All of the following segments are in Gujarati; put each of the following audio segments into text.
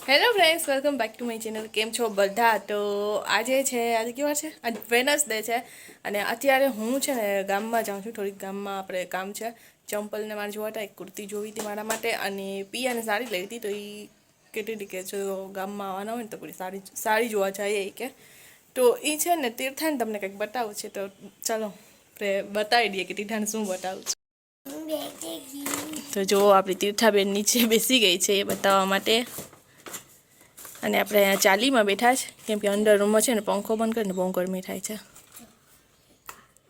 Hello friends, welcome back to my channel. કેમ છો બધા? તો આજે કેવા છે? આજ વેનસડે છે અને અત્યારે હું છે ને ગામમાં જાઉં છું. થોડીક ગામમાં આપણે કામ છે. ચંપલને મારે જોવા હતા, એક કુર્તી જોવી હતી મારા માટે અને પિયાને સાડી લેવી હતી. તો એ કહેતી હતી કે જો ગામમાં આવવાના હોય ને તો પૂરી સાડી જોવા જઈએ કે. તો એ છે ને તીર્થાને તમને કંઈક બતાવું છે. તો ચાલો આપણે બતાવી દઈએ કે તીર્થાને શું બતાવું છે. તો જો આપણી તીર્થાબેન નીચે બેસી ગઈ છે એ બતાવવા માટે. અને આપણે અહીંયા ચાલીમાં બેઠા છે કેમ કે અંદર રૂમમાં છે ને પંખો બંધ કરીને બહુ ગરમી થાય છે.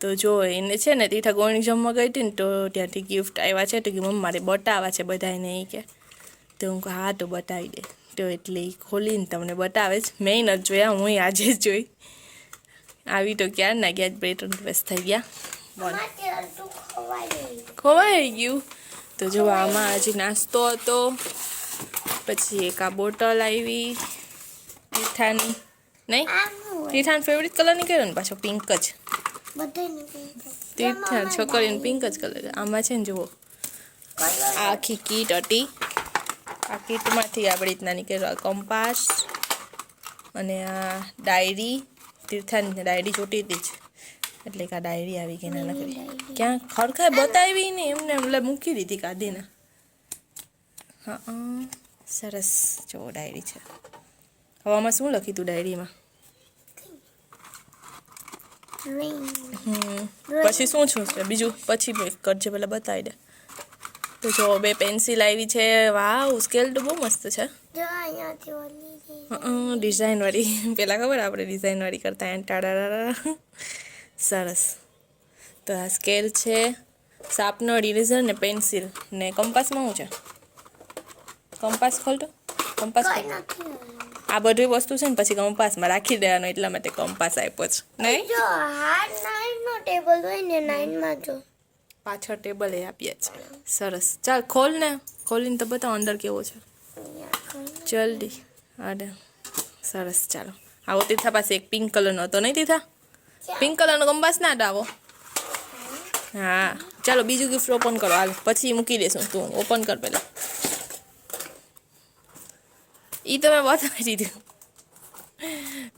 તો જો એને છે ને તીર્થા ગોળણી જમવા ગઈ હતી ને તો ત્યાંથી ગિફ્ટ આવ્યા છે. તો કે મમ્મી મારે બતાવવા છે બધાને એ કે. તો હું કહું હા તો બતાવી દે. તો એટલે એ ખોલીને તમને બતાવે છે. મેં નથી જોયા, હું આજે જ જોઈ. આવી તો ક્યાં ના ગયા, 2-3 દિવસ થઈ ગયા. ખોવાઈ ગયું. તો જો આમાં હજી નાસ્તો હતો. પછી એક આ બોટલ આવી તીર્થાની. નહીં, તીર્થાની ફેવરિટ કલરની કયો ને પાછો પિંક જ. તીર્થા છોકરીને પિંક જ કલર. આમાં છે ને જુઓ આ આખી કીટ હતી. આ કીટમાંથી આપણે રીતના નીકળ્યો કંપાસ અને આ ડાયરી. તીર્થાની ડાયરી જોતી હતી જ એટલે કે આ ડાયરી આવી ગઈ ના કરી. ક્યાં ખડખાય બતાવી ને એમને એટલે મૂકી દીધી કાઢીને. હા સરસ. જો ડાયરી છે. હવામાં શું લખી તું ડાયરીમાં? પછી શું છું બીજું? પછી કરજે પેલા બતાવી દે. તો જો 2 પેન્સિલ આવી છે. વાવ, સ્કેલ તો બહુ મસ્ત છે. ડિઝાઇન વાળી. પેલા ખબર આપણે ડિઝાઇન વાળી કરતા ટાડા. સરસ. તો આ સ્કેલ છે, શાર્પનર, ઇરેઝર ને પેન્સિલ ને કંપાસમાં શું છે? કંપાસ ખોલતો. કંપાસ આ બધી વસ્તુ છે ને પછી કંપાસમાં રાખી દેવાનો એટલા માટે કંપાસ આપ્યો છે. નહીં જો હાર 9 નો ટેબલ હોય ને 9 માં જો પાછળ ટેબલ એ આપ્યા છે. સરસ. ચાલ ખોલ ને. ખોલીને તો બતાવો અંદર કેવો છે જલ્દી. અરે સરસ. ચાલો આવો. તીર્થા પાસે એક પિંક કલરનો હતો નહીં તીર્થા? પિંક કલરનો કંપાસ ના આવો. હા ચાલો બીજું ગિફ્ટ ઓપન કરો. હાલ પછી મૂકી દેશું. તું ઓપન કર પહેલા. એ તો મેં બતાવી દીધું.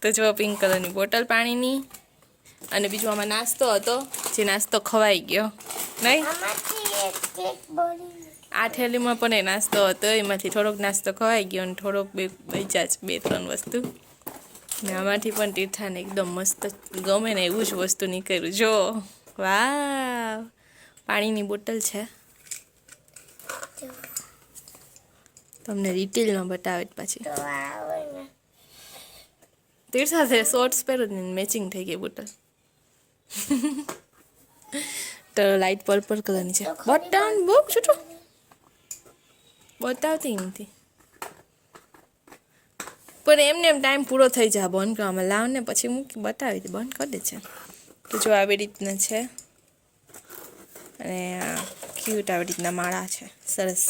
તો જો પિંક કલરની બોટલ પાણીની. અને બીજું આમાં નાસ્તો હતો જે નાસ્તો ખવાઈ ગયો નહીં. આ થેલીમાં પણ એ નાસ્તો હતો. એમાંથી થોડોક નાસ્તો ખવાઈ ગયો અને થોડોક બચ્યા જ 2-3 વસ્તુ. ને આમાંથી પણ તીર્થાને એકદમ મસ્ત ગમે ને એવું જ વસ્તુ નીકળ્યું. જો વાવ, પાણીની બોટલ છે. તમને ડિટેલમાં બતાવે પછી. તીર્થા છે શોર્ટ્સ પહેરો ને મેચિંગ થઈ ગઈ બોટલ. તો લાઇટ પર્પલ કલરની છે. બટન બહુ છૂટો બતાવતી નથી પણ એમને એમ ટાઈમ પૂરો થઈ જાય બંધ કરવામાં. લાવ ને પછી મૂકી બતાવી દે. બંધ કરી દે છે. તો જો આવી રીતના છે અને ક્યુટ આવી રીતના માળા છે. સરસ.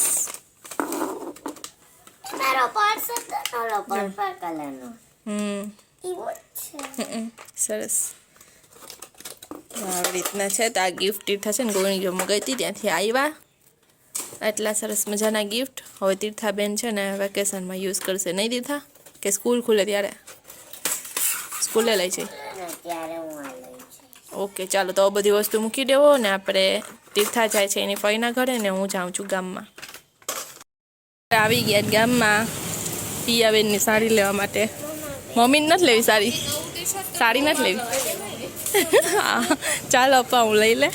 સરસ આવી રીતના છે. તો આ ગિફ્ટ તીર્થા છે ને ગોળણી જમવા ગઈ હતી ત્યાંથી આવ્યા. એટલા સરસ મજાના ગિફ્ટ. હવે તીર્થાબેન છે ને વેકેશનમાં યુઝ કરશે નહીં તીર્થા? કે સ્કૂલ ખુલે ત્યારે? સ્કૂલે લઈ છે. ઓકે ચાલો તો બધી વસ્તુ મૂકી દેવો ને આપણે તીર્થા જાય છે એની ફઈના ઘરે ને હું જાઉં છું ગામમાં. આવી ગયા ગામમાં પિયાબેનની સાડી લેવા માટે. મમ્મીને નથી લેવી સાડી? સાડી નથી લેવી? હા ચાલો અપ્પા હું લઈ લે.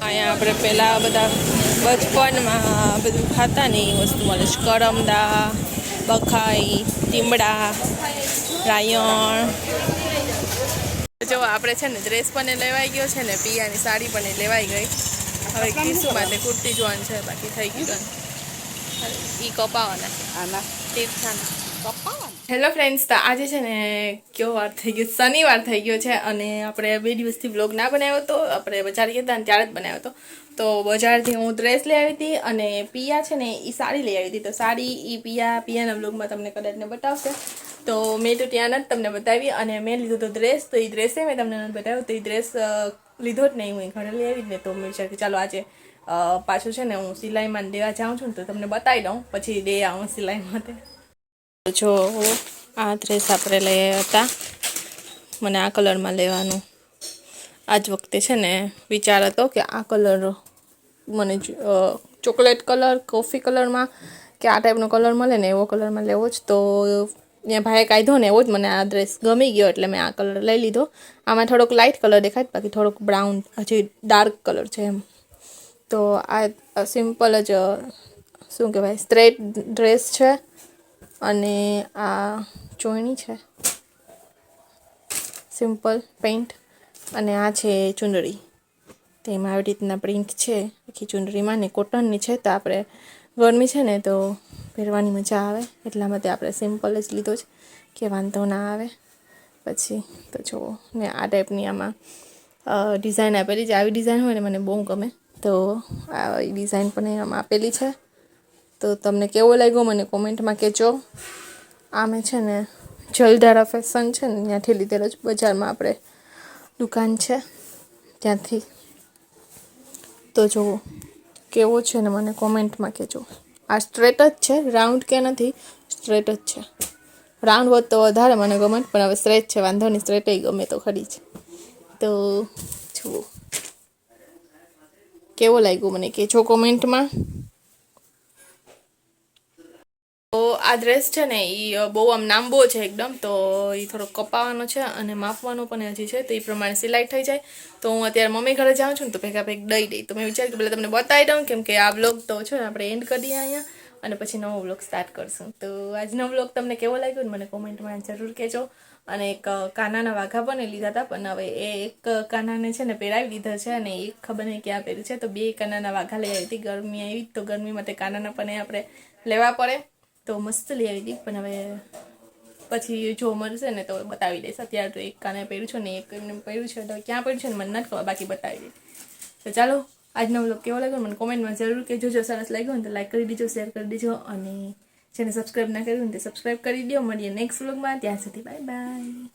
અહીંયા આપણે પહેલાં બધા બચપનમાં બધું ખાતા ને એ વસ્તુ મળે છે. કરમદા, બખાઈ, ટીમડા, રાયણ. જો આપણે છે ને ડ્રેસ પણ લેવાઈ ગયો છે ને પિયાની સાડી પણ લેવાઈ ગઈ. હવે કીસુ માટે કુર્તી જોવાનું છે. બાકી થઈ ગયું. એ કપાવાના આના તીર્થાના કપાવાના. હેલો ફ્રેન્ડ્સ, તો આજે છે ને કયો વાર થઈ ગયો? શનિવાર થઈ ગયો છે અને આપણે 2 દિવસથી બ્લોગ ના બનાવ્યો હતો. આપણે બજાર ગયા હતા અને ત્યારે જ બનાવ્યો હતો. તો બજારથી હું ડ્રેસ લઈ આવી હતી અને પિયા છે ને એ સાડી લઈ આવી હતી. તો સાડી એ પિયાના બ્લોગમાં તમને કદાચ ને બતાવશે. તો મેં તો ત્યાં જ તમને બતાવી અને મેં લીધો તો ડ્રેસ. તો એ ડ્રેસે મેં તમને નથી બતાવ્યો. તો એ ડ્રેસ લીધો જ નહીં. હું ઘરે લઈ આવી જ ને તો મેં વિચાર કે ચાલો આજે પાછું છે ને હું સિલાઈમાં દેવા જાઉં છું ને તો તમને બતાવી દઉં, પછી દે આવું સિલાઈ માટે. જો આ ડ્રેસ આપણે લઈ આવ્યા હતા, મને આ કલરમાં લેવાનું. આજ વખતે છે ને વિચાર હતો કે આ કલર મને ચોકલેટ કલર, કોફી કલરમાં કે આ ટાઈપનો કલર મળે ને એવો કલરમાં લેવો જ. તો ત્યાં ભાઈએ કાઢ્યો ને એવો જ મને આ ડ્રેસ ગમી ગયો એટલે મેં આ કલર લઈ લીધો. આમાં થોડોક લાઇટ કલર દેખાય, બાકી થોડોક બ્રાઉન હજી ડાર્ક કલર છે એમ. તો આ સિમ્પલ જ શું કહેવાય સ્ટ્રેટ ડ્રેસ છે, અને આ ચોયણી છે સિમ્પલ પેન્ટ, અને આ છે ચુંદડી. તેમાં આવી રીતના પ્રિન્ટ છે આખી ચુંદડીમાં, ને કોટનની છે. તો આપણે ગરમી છે ને તો પહેરવાની મજા આવે એટલા માટે આપણે સિમ્પલ જ લીધો છે કે વાંધો ના આવે. પછી તો જુઓ ને આ ટાઈપની આમાં ડિઝાઇન આપેલી છે. આવી ડિઝાઇન હોય ને મને બહુ ગમે. તો આ ડિઝાઇન પણ આમાં આપેલી છે. તો તમને કેવો લાગ્યો મને કોમેન્ટમાં કહેજો. આ મેં છે ને જલધારા ફેશન છે ને ત્યાંથી લીધેલો જ, બજારમાં આપણે દુકાન છે ત્યાંથી. તો જુઓ કેવો છે ને મને કોમેન્ટમાં કહેજો. આ સ્ટ્રેટ જ છે, રાઉન્ડ કે નથી, સ્ટ્રેટ જ છે. રાઉન્ડ હોત તો વધારે મને ગમે, પણ હવે સ્ટ્રેટ છે, વાંધો નહીં, સ્ટ્રેટ ગમે તો ખરી જ. તો જુઓ કેવો લાગ્યો મને કહેજો કોમેન્ટમાં. તો આ ડ્રેસ છે ને એ બહુ આમ લાંબો છે એકદમ, તો એ થોડો કપાવાનો છે અને માપવાનો પણ હજી છે, તો એ પ્રમાણે સિલાઈ થઈ જાય. તો હું અત્યારે મમ્મી ઘરે જાઉં છું ને તો ભેગા દઈ દઈ. તો મેં વિચાર્યું કે પહેલાં તમને બતાવી દઉં, કેમ કે આ વ્લોગ તો છે ને આપણે એન્ડ કરીએ અહીંયા, અને પછી નવો વ્લોગ સ્ટાર્ટ કરશું. તો આજનો વ્લોગ તમને કેવો લાગ્યો ને મને કોમેન્ટમાં જરૂર કહેજો. અને એક કાનાના વાઘા પણ લીધા હતા, પણ હવે એ એક કાનાને છે ને પહેરાવી દીધા છે, અને એક ખબર નહીં ક્યાં પહેર્યું છે. તો 2 કાનાના વાઘા લઈ આવી હતી. ગરમી આવી તો ગરમી માટે કાનાના પણ આપણે લેવા પડે, તો મસ્ત લઈ આવી હતી. પણ હવે પછી જો મળશે ને તો બતાવી દઈશ. અત્યારે તો એક કાને પહેર્યું છે ને એક એમને પહેર્યું છે, તો ક્યાં પહેર્યું છે ને મને નથી ખબર, બાકી બતાવી દઈશ. તો ચાલો આજનો વ્લોગ કેવો લાગ્યો મને કોમેન્ટમાં જરૂર કહેજો. જો સરસ લાગ્યો ને તો લાઈક કરી દેજો, શેર કરી દેજો, અને જેને સબસ્ક્રાઈબ ના કર્યું ને તે સબસ્ક્રાઈબ કરી દો. મળીએ નેક્સ્ટ વ્લોગમાં, ત્યાં સુધી બાય બાય.